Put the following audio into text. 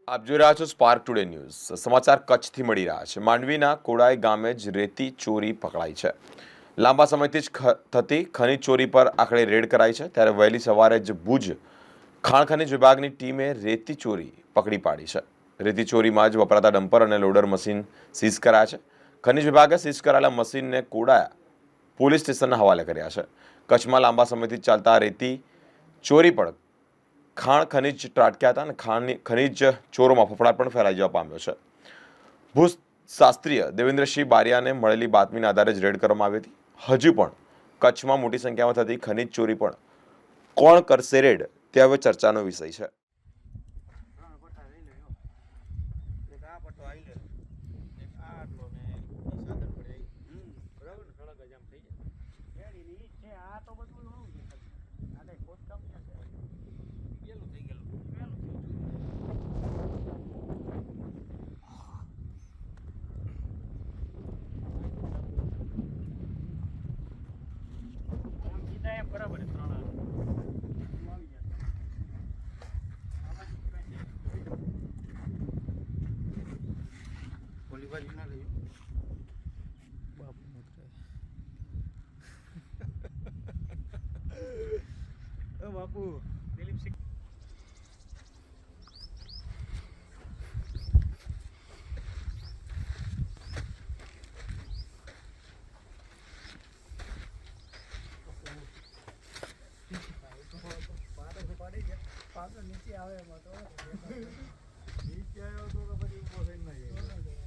આપ જોઈ રહ્યા છો સ્પાર્ક ટુડે ન્યૂઝ. સમાચાર કચ્છથી મળી રહ્યા છે. માંડવીના કોડાઈ ગામે જ રેતી ચોરી પકડાઈ છે. લાંબા સમયથી જ થતી ખનીજ ચોરી પર આખરે રેડ કરાઈ છે. ત્યારે વહેલી સવારે જ ભુજ ખાણ ખનીજ વિભાગની ટીમે રેતી ચોરી પકડી પાડી છે. રેતી ચોરીમાં જ વપરાતા ડમ્પર અને લોડર મશીન સીઝ કરાયા છે. ખનીજ વિભાગે સીઝ કરાયેલા મશીનને કોડાયા પોલીસ સ્ટેશનના હવાલે કર્યા છે. કચ્છમાં લાંબા સમયથી ચાલતા રેતી ચોરી પણ ખાણ ખનીજ ત્રાટક્યા હતા અને ખનીજ ચોરોમાં ફફડાટ પણ ફેલાઈ જવા પામ્યો છે. ભૂ શાસ્ત્રીય દેવેન્દ્રસિંહ બારિયાને મળેલી બાતમીના આધારે જ રેડ કરવામાં આવી હતી. હજુ પણ કચ્છમાં મોટી સંખ્યામાં થતી ખનીજ ચોરી પણ કોણ કરશે રેડ તે હવે ચર્ચાનો વિષય છે. બાપુ દિલીપસિંહ નીચે આવે એમાં તો નીચે આવ્યો તો પછી ઉભો થઈને ના જાય.